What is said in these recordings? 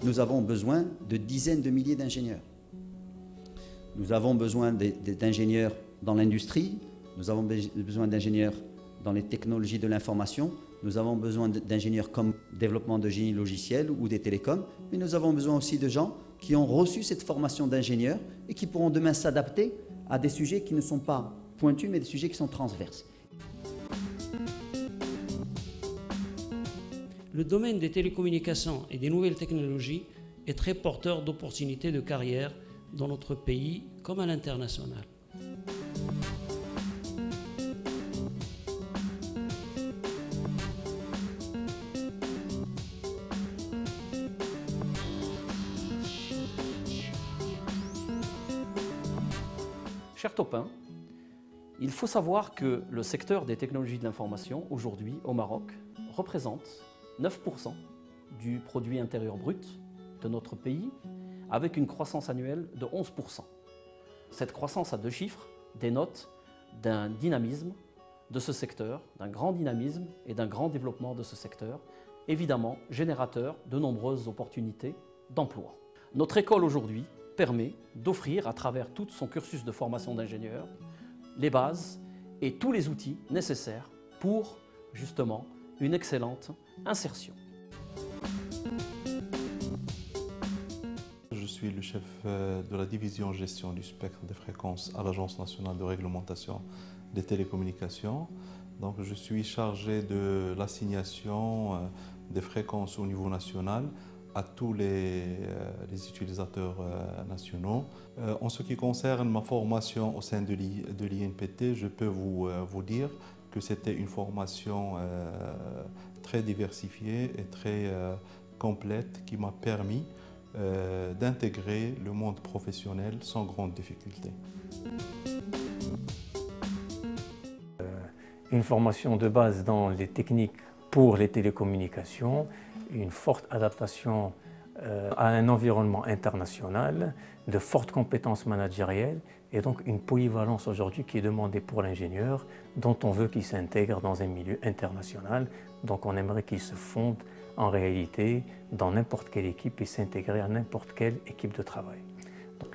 nous avons besoin de dizaines de milliers d'ingénieurs. Nous avons besoin d'ingénieurs dans l'industrie, nous avons besoin d'ingénieurs dans les technologies de l'information, nous avons besoin d'ingénieurs comme développement de génie logiciel ou des télécoms, mais nous avons besoin aussi de gens qui ont reçu cette formation d'ingénieurs et qui pourront demain s'adapter à des sujets qui ne sont pas pointus, mais des sujets qui sont transverses. Le domaine des télécommunications et des nouvelles technologies est très porteur d'opportunités de carrière dans notre pays comme à l'international. Cher Topin, il faut savoir que le secteur des technologies de l'information aujourd'hui au Maroc représente 9% du produit intérieur brut de notre pays avec une croissance annuelle de 11%. Cette croissance à deux chiffres dénote d'un dynamisme de ce secteur, d'un grand dynamisme et d'un grand développement de ce secteur, évidemment générateur de nombreuses opportunités d'emploi. Notre école aujourd'hui permet d'offrir à travers tout son cursus de formation d'ingénieur les bases et tous les outils nécessaires pour justement une excellente insertion. Je suis le chef de la division gestion du spectre des fréquences à l'Agence nationale de réglementation des télécommunications. Donc, je suis chargé de l'assignation des fréquences au niveau national à tous les utilisateurs nationaux. En ce qui concerne ma formation au sein de l'INPT, je peux vous dire que c'était une formation très diversifiée et très complète qui m'a permis d'intégrer le monde professionnel sans grande difficulté. Une formation de base dans les techniques pour les télécommunications, une forte adaptation à un environnement international, de fortes compétences managérielles et donc une polyvalence aujourd'hui qui est demandée pour l'ingénieur dont on veut qu'il s'intègre dans un milieu international. Donc on aimerait qu'il se fonde en réalité dans n'importe quelle équipe et s'intégrer à n'importe quelle équipe de travail. Donc,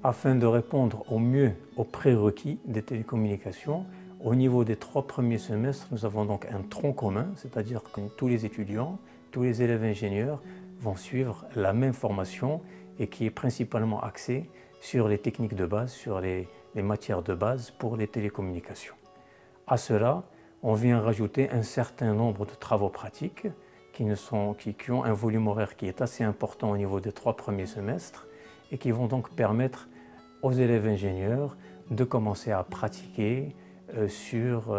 afin de répondre au mieux aux prérequis des télécommunications, au niveau des 3 premiers semestres, nous avons donc un tronc commun, c'est-à-dire que tous les étudiants, tous les élèves ingénieurs vont suivre la même formation et qui est principalement axée sur les techniques de base, sur les matières de base pour les télécommunications. À cela, on vient rajouter un certain nombre de travaux pratiques qui ont un volume horaire qui est assez important au niveau des 3 premiers semestres et qui vont donc permettre aux élèves ingénieurs de commencer à pratiquer sur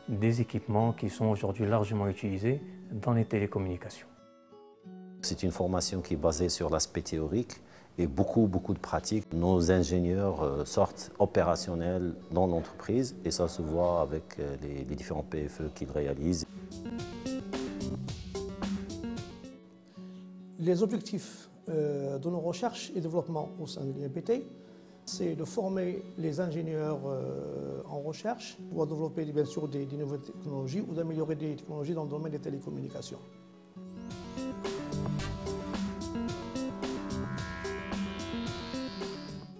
des équipements qui sont aujourd'hui largement utilisés dans les télécommunications. C'est une formation qui est basée sur l'aspect théorique et beaucoup de pratiques. Nos ingénieurs sortent opérationnels dans l'entreprise et ça se voit avec les différents PFE qu'ils réalisent. Les objectifs de nos recherches et développement au sein de l'INPT, c'est de former les ingénieurs en recherche pour développer bien sûr des nouvelles technologies ou d'améliorer des technologies dans le domaine des télécommunications.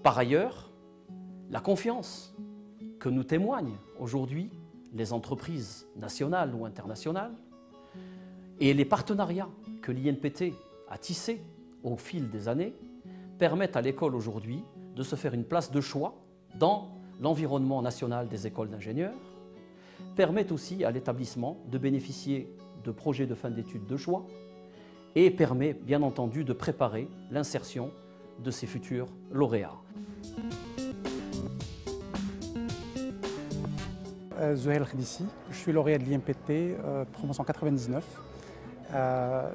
Par ailleurs, la confiance que nous témoignent aujourd'hui les entreprises nationales ou internationales et les partenariats que l'INPT a tissés au fil des années permettent à l'école aujourd'hui de se faire une place de choix dans l'environnement national des écoles d'ingénieurs, permettent aussi à l'établissement de bénéficier de projets de fin d'études de choix et permet bien entendu de préparer l'insertion de ses futurs lauréats. Zouhair El-Khedissi, je suis lauréat de l'INPT, promotion 99.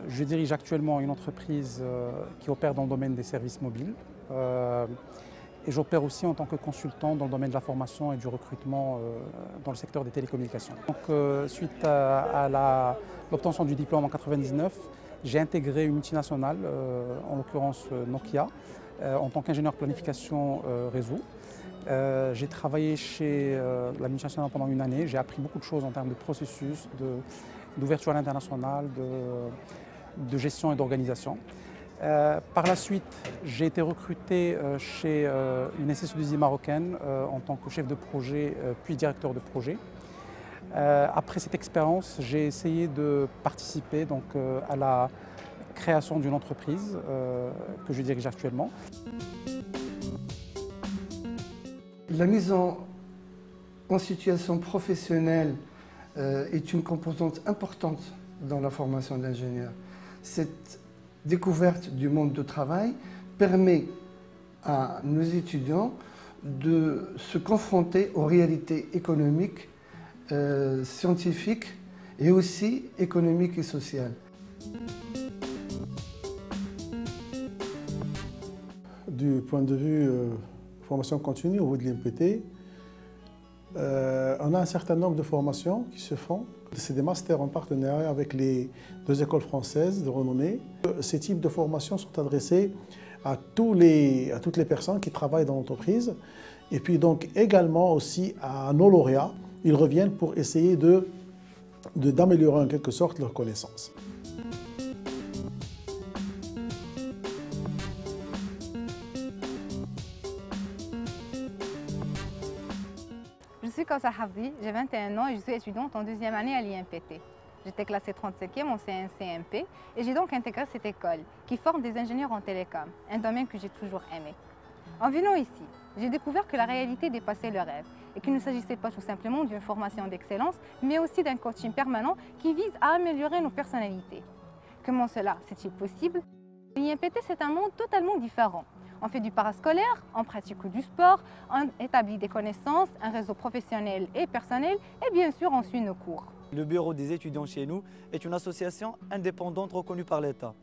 Je dirige actuellement une entreprise qui opère dans le domaine des services mobiles et j'opère aussi en tant que consultant dans le domaine de la formation et du recrutement dans le secteur des télécommunications. Donc, suite à l'obtention du diplôme en 99, j'ai intégré une multinationale, en l'occurrence Nokia, en tant qu'ingénieur planification réseau. J'ai travaillé chez la multinationale pendant une année, j'ai appris beaucoup de choses en termes de processus, d'ouverture à l'international, de gestion et d'organisation. Par la suite, j'ai été recruté chez une SS2I marocaine en tant que chef de projet puis directeur de projet. Après cette expérience, j'ai essayé de participer donc, à la création d'une entreprise que je dirige actuellement. La mise en situation professionnelle est une composante importante dans la formation d'ingénieur. Cette découverte du monde du travail permet à nos étudiants de se confronter aux réalités économiques, scientifiques et aussi économiques et sociales. Du point de vue formation continue au niveau de l'IMPT, on a un certain nombre de formations qui se font. C'est des masters en partenariat avec les 2 écoles françaises de renommée. Ces types de formations sont adressés à toutes les personnes qui travaillent dans l'entreprise et puis donc également aussi à nos lauréats. Ils reviennent pour essayer d'améliorer en quelque sorte leurs connaissances. Je suis Kausa Hafdi, j'ai 21 ans et je suis étudiante en 2e année à l'IMPT. J'étais classée 35e en CNCMP et j'ai donc intégré cette école qui forme des ingénieurs en télécom, un domaine que j'ai toujours aimé. En venant ici, j'ai découvert que la réalité dépassait le rêve et qu'il ne s'agissait pas tout simplement d'une formation d'excellence, mais aussi d'un coaching permanent qui vise à améliorer nos personnalités. Comment cela c'est-il possible? L'IMPT, c'est un monde totalement différent. On fait du parascolaire, on pratique du sport, on établit des connaissances, un réseau professionnel et personnel et bien sûr on suit nos cours. Le bureau des étudiants chez nous est une association indépendante reconnue par l'État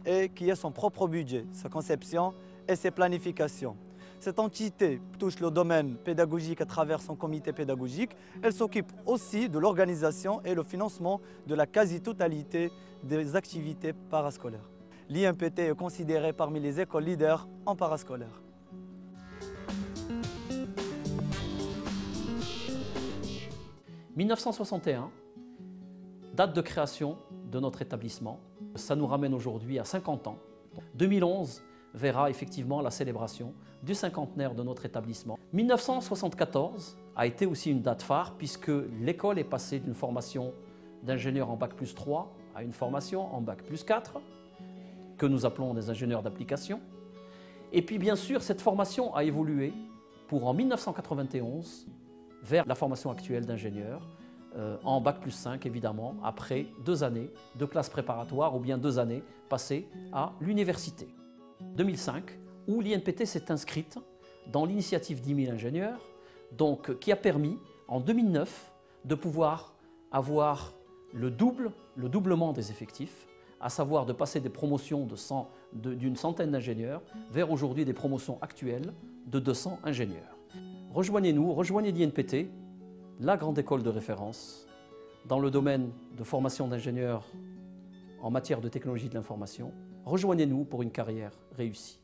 et qui a son propre budget, sa conception et ses planifications. Cette entité touche le domaine pédagogique à travers son comité pédagogique. Elle s'occupe aussi de l'organisation et le financement de la quasi-totalité des activités parascolaires. L'IMPT est considéré parmi les écoles leaders en parascolaire. « 1961, date de création de notre établissement. Ça nous ramène aujourd'hui à 50 ans. 2011 verra effectivement la célébration du cinquantenaire de notre établissement. 1974 a été aussi une date phare puisque l'école est passée d'une formation d'ingénieur en Bac+3 à une formation en Bac+4, que nous appelons des ingénieurs d'application. Et puis bien sûr, cette formation a évolué pour en 1991 vers la formation actuelle d'ingénieur, en Bac+5 évidemment, après 2 années de classe préparatoire ou bien 2 années passées à l'université. 2005, où l'IMPT s'est inscrite dans l'initiative 10 000 ingénieurs, donc, qui a permis en 2009 de pouvoir avoir le doublement des effectifs, à savoir de passer des promotions d'une centaine d'ingénieurs vers aujourd'hui des promotions actuelles de 200 ingénieurs. Rejoignez-nous, rejoignez l'INPT, la grande école de référence dans le domaine de formation d'ingénieurs en matière de technologie de l'information. Rejoignez-nous pour une carrière réussie.